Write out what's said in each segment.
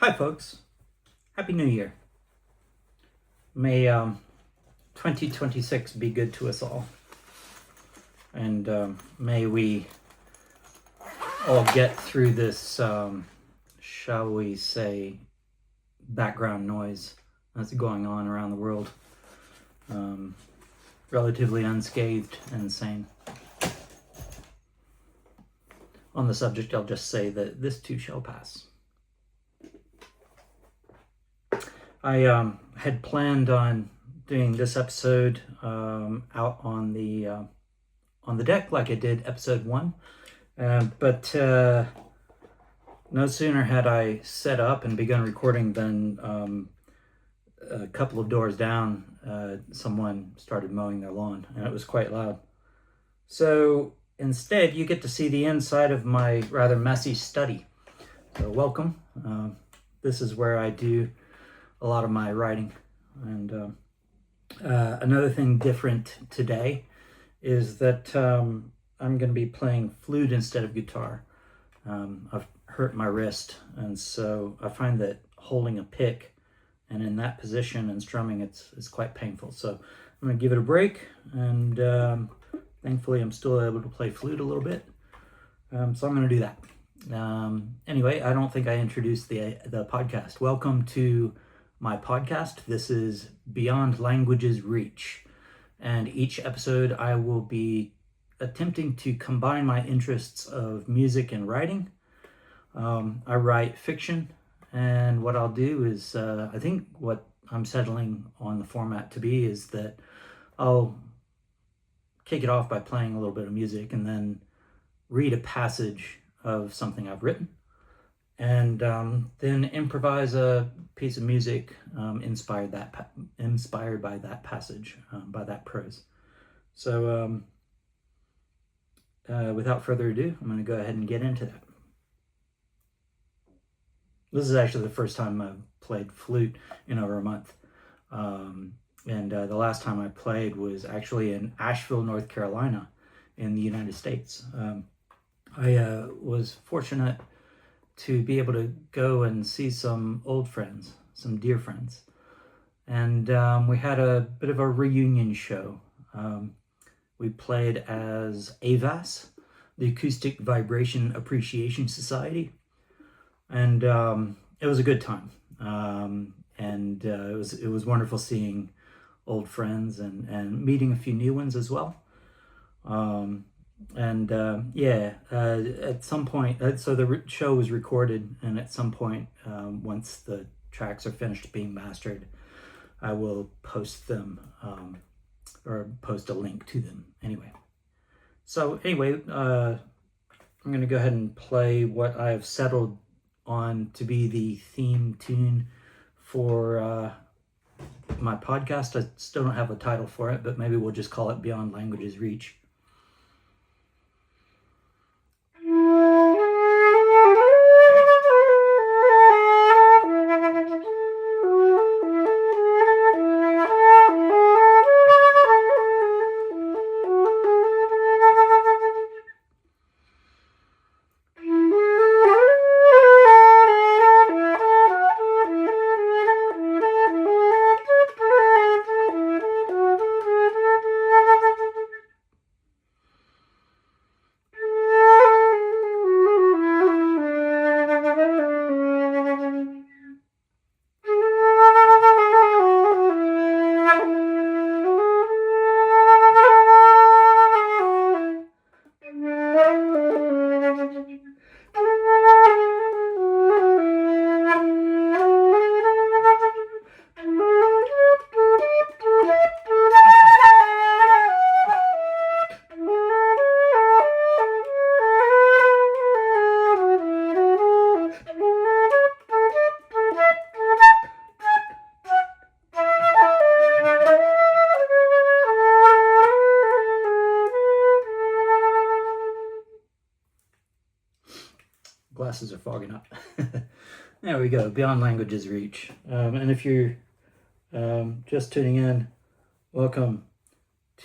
Hi, folks. Happy New Year. May 2026 be good to us all. And may we all get through this, shall we say, background noise that's going on around the world. Relatively unscathed and sane. On the subject, I'll just say that this too shall pass. I had planned on doing this episode out on the deck like I did episode 1, but no sooner had I set up and begun recording than a couple of doors down, someone started mowing their lawn, and it was quite loud. So instead, you get to see the inside of my rather messy study. So welcome. This is where I do a lot of my writing. And another thing different today is that I'm going to be playing flute instead of guitar. I've hurt my wrist, and so I find that holding a pick and in that position and strumming, it's quite painful. So I'm going to give it a break, and thankfully I'm still able to play flute a little bit. So I'm going to do that. Anyway, I don't think I introduced the podcast. Welcome to my podcast. This is Beyond Language's Reach, and each episode I will be attempting to combine my interests of music and writing. I write fiction, and what I'll do is I think what I'm settling on the format to be is that I'll kick it off by playing a little bit of music and then read a passage of something I've written, and then improvise a piece of music inspired by that passage, by that prose. So without further ado, I'm going to go ahead and get into that. This is actually the first time I've played flute in over a month. And the last time I played was actually in Asheville, North Carolina in the United States. I was fortunate to be able to go and see some old friends, some dear friends. And we had a bit of a reunion show. We played as AVAS, the Acoustic Vibration Appreciation Society. And it was a good time. And it was wonderful seeing old friends and meeting a few new ones as well. At some point, so the show was recorded, and at some point, once the tracks are finished being mastered, I will post them, or post a link to them anyway. So anyway, I'm going to go ahead and play what I have settled on to be the theme tune for my podcast. I still don't have a title for it, but maybe we'll just call it Beyond Language's Reach. Glasses are fogging up. There we go, Beyond Language's Reach. And if you're just tuning in, welcome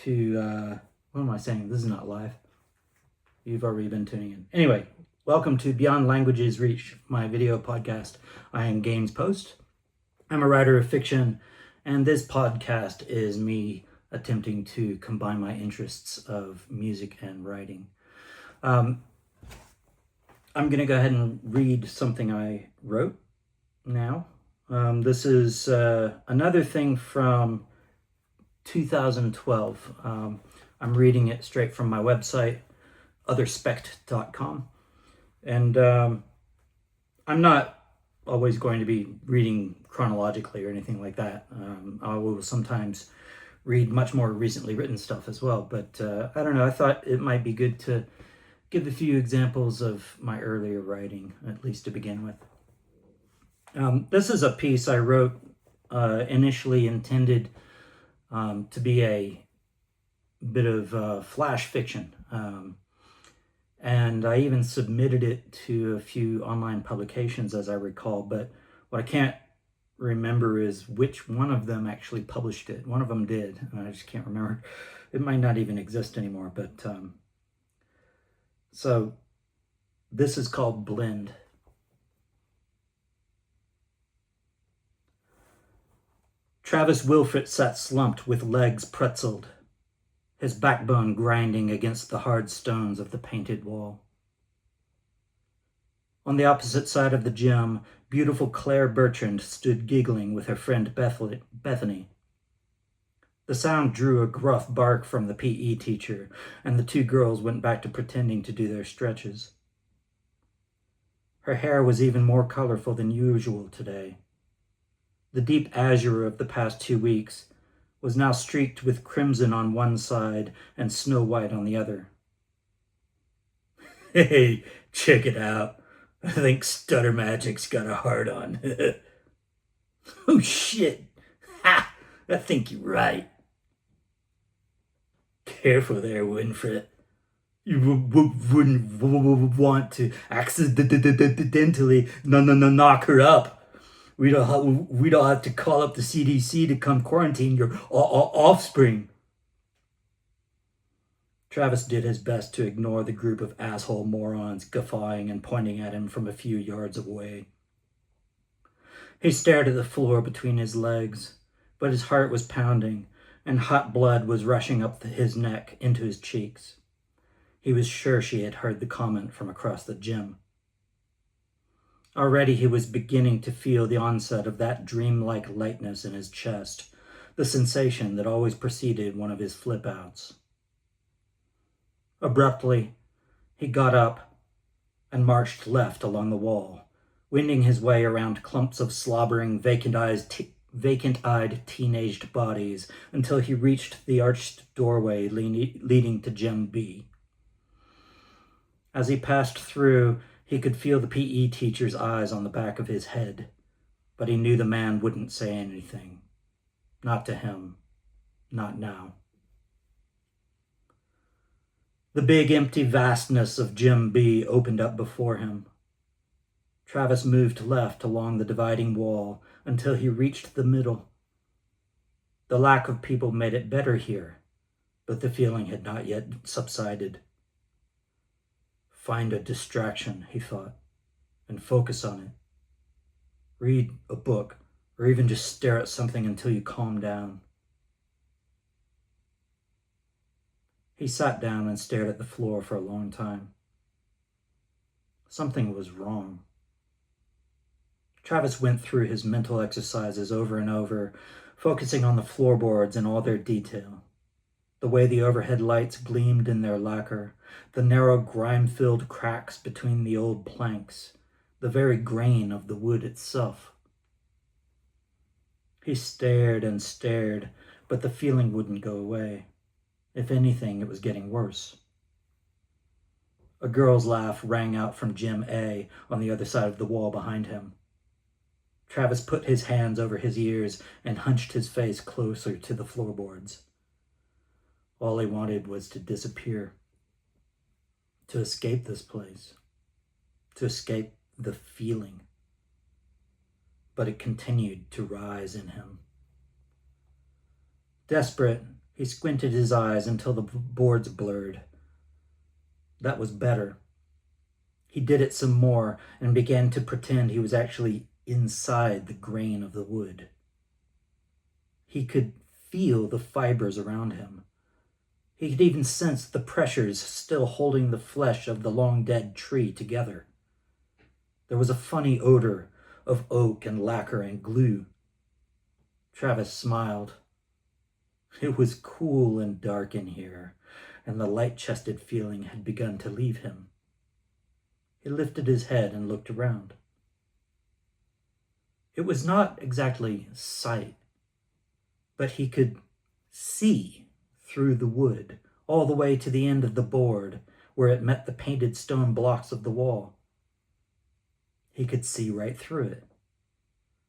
to, what am I saying? This is not live. You've already been tuning in. Anyway, Welcome to Beyond Languages Reach, my video podcast. I am Gaines Post. I'm a writer of fiction, and this podcast is me attempting to combine my interests of music and writing. I'm going to go ahead and read something I wrote now. This is another thing from 2012. I'm reading it straight from my website, otherspect.com. And I'm not always going to be reading chronologically or anything like that. I will sometimes read much more recently written stuff as well. But I don't know, I thought it might be good to give a few examples of my earlier writing, at least to begin with. This is a piece I wrote initially intended to be a bit of flash fiction. And I even submitted it to a few online publications, as I recall, but what I can't remember is which one of them actually published it. One of them did, and I just can't remember. It might not even exist anymore, but so this is called Blend. Travis Wilfrit sat slumped with legs pretzeled, his backbone grinding against the hard stones of the painted wall. On the opposite side of the gym, beautiful Claire Bertrand stood giggling with her friend Bethany. The sound drew a gruff bark from the PE teacher, and the two girls went back to pretending to do their stretches. Her hair was even more colorful than usual today. The deep azure of the past 2 weeks was now streaked with crimson on one side and snow white on the other. Hey, check it out. I think Stutter Magic's got a heart on. Oh shit. Ha! I think you're right. Careful there, Winfred. You wouldn't want to accidentally knock her up. We don't have to call up the CDC to come quarantine your offspring. Travis did his best to ignore the group of asshole morons guffawing and pointing at him from a few yards away. He stared at the floor between his legs, but his heart was pounding, and hot blood was rushing up his neck into his cheeks. He was sure she had heard the comment from across the gym. Already he was beginning to feel the onset of that dreamlike lightness in his chest, the sensation that always preceded one of his flip-outs. Abruptly, he got up and marched left along the wall, wending his way around clumps of slobbering, vacant-eyed teenaged bodies until he reached the arched doorway leading to Gym B. As he passed through, he could feel the PE teacher's eyes on the back of his head, but he knew the man wouldn't say anything. Not to him. Not now. The big empty vastness of Gym B opened up before him. Travis moved left along the dividing wall until he reached the middle. The lack of people made it better here, but the feeling had not yet subsided. Find a distraction, he thought, and focus on it. Read a book, or even just stare at something until you calm down. He sat down and stared at the floor for a long time. Something was wrong. Travis went through his mental exercises over and over, focusing on the floorboards in all their detail. The way the overhead lights gleamed in their lacquer, the narrow grime-filled cracks between the old planks, the very grain of the wood itself. He stared and stared, but the feeling wouldn't go away. If anything, it was getting worse. A girl's laugh rang out from Gym A on the other side of the wall behind him. Travis put his hands over his ears and hunched his face closer to the floorboards. All he wanted was to disappear, to escape this place, to escape the feeling. But it continued to rise in him. Desperate, he squinted his eyes until the boards blurred. That was better. He did it some more and began to pretend he was actually inside the grain of the wood. He could feel the fibers around him. He could even sense the pressures still holding the flesh of the long-dead tree together. There was a funny odor of oak and lacquer and glue. Travis smiled. It was cool and dark in here, and the light-chested feeling had begun to leave him. He lifted his head and looked around. It was not exactly sight, but he could see through the wood all the way to the end of the board where it met the painted stone blocks of the wall. He could see right through it.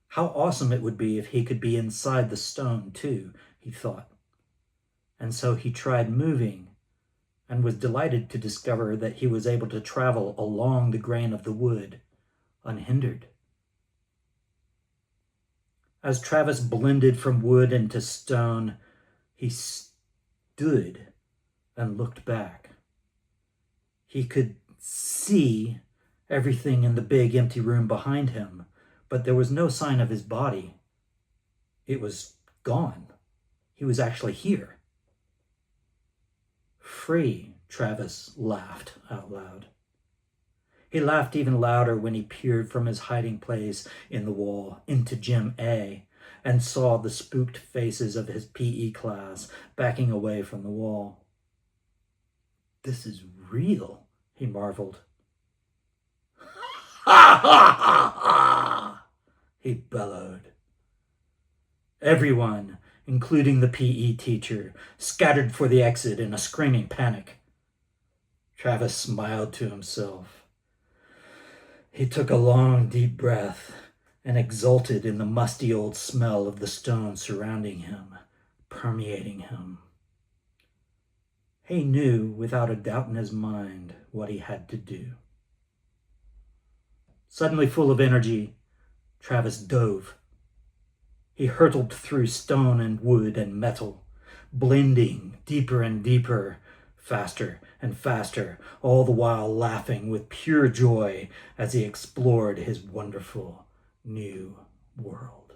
How awesome it would be if he could be inside the stone too, he thought. And so he tried moving and was delighted to discover that he was able to travel along the grain of the wood unhindered. As Travis blended from wood into stone, he stood and looked back. He could see everything in the big empty room behind him, but there was no sign of his body. It was gone. He was actually here. Free, Travis laughed out loud. He laughed even louder when he peered from his hiding place in the wall into Gym A and saw the spooked faces of his PE class backing away from the wall. This is real, he marveled. Ha ha ha ha! He bellowed. Everyone, including the PE teacher, scattered for the exit in a screaming panic. Travis smiled to himself. He took a long, deep breath and exulted in the musty old smell of the stone surrounding him, permeating him. He knew, without a doubt in his mind, what he had to do. Suddenly full of energy, Travis dove. He hurtled through stone and wood and metal, blending deeper and deeper, faster and faster, all the while laughing with pure joy as he explored his wonderful new world.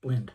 Blend.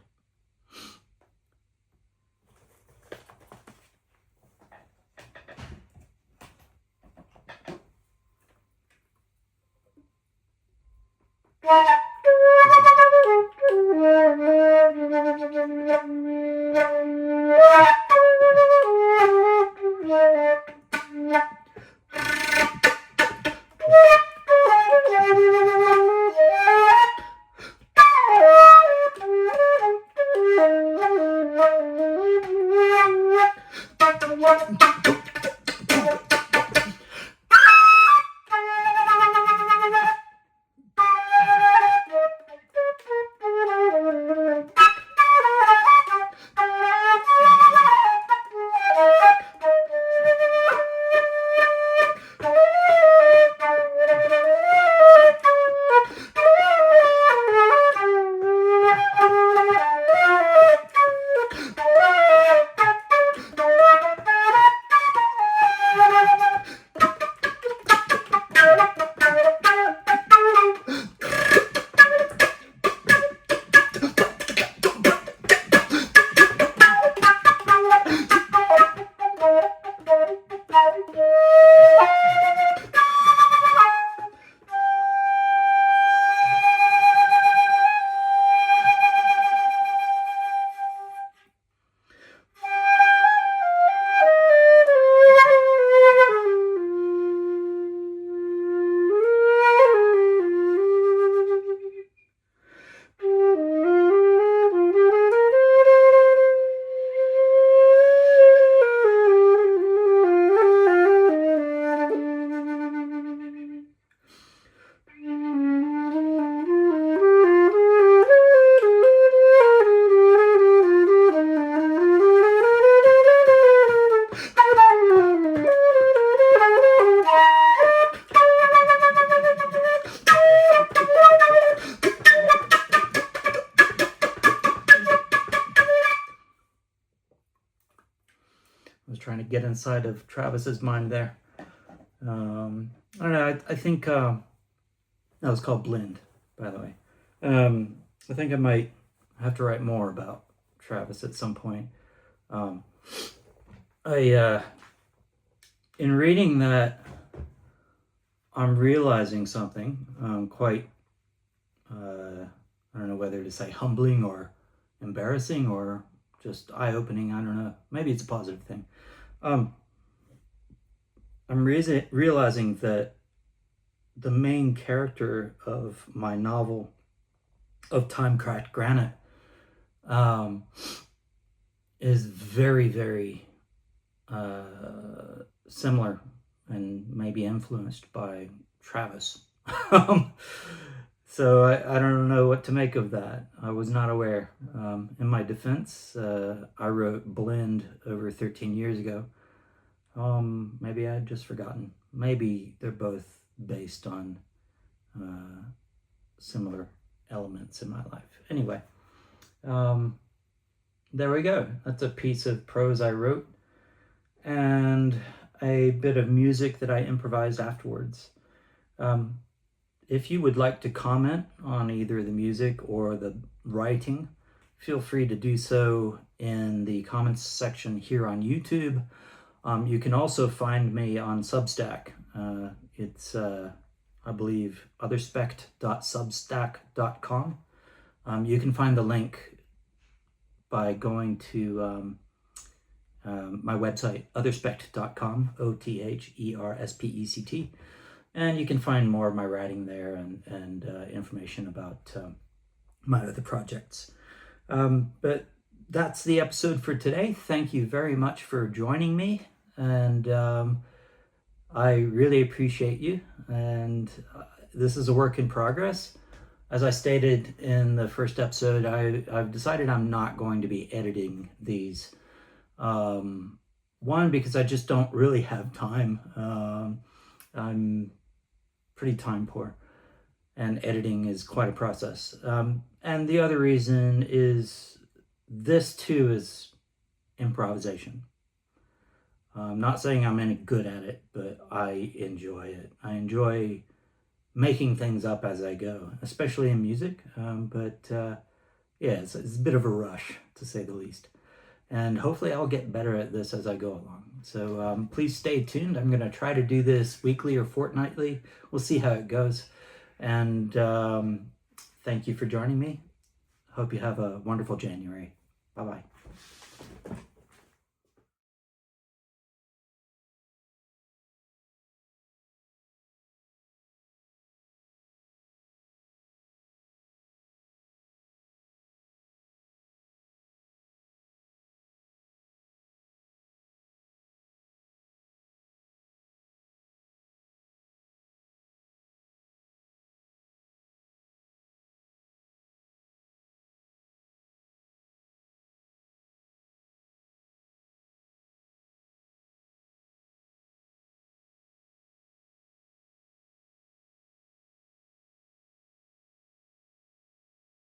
inside of Travis's mind there. I don't know. I think that was called Blend, by the way. I think I might have to write more about Travis at some point. In reading that, I'm realizing something quite, I don't know whether to say humbling or embarrassing or just eye-opening. I don't know. Maybe it's a positive thing. I'm realizing that the main character of my novel of Time Cracked Granite is very, very similar and maybe influenced by Travis. So I don't know what to make of that. I was not aware. In my defense, I wrote Blend over 13 years ago. Maybe I had just forgotten. Maybe they're both based on similar elements in my life. Anyway, there we go. That's a piece of prose I wrote and a bit of music that I improvised afterwards. If you would like to comment on either the music or the writing, feel free to do so in the comments section here on YouTube. You can also find me on Substack. It's, I believe, otherspect.substack.com. You can find the link by going to my website, otherspect.com, OTHERSPECT. And you can find more of my writing there and information about my other projects. But that's the episode for today. Thank you very much for joining me. And I really appreciate you. And this is a work in progress. As I stated in the first episode, I've decided I'm not going to be editing these. One, because I just don't really have time. I'm pretty time poor, and editing is quite a process. And the other reason is this too is improvisation. I'm not saying I'm any good at it, but I enjoy it. I enjoy making things up as I go, especially in music. Yeah, it's a bit of a rush, to say the least. And hopefully I'll get better at this as I go along. So please stay tuned. I'm going to try to do this weekly or fortnightly. We'll see how it goes. And thank you for joining me. Hope you have a wonderful January. Bye-bye.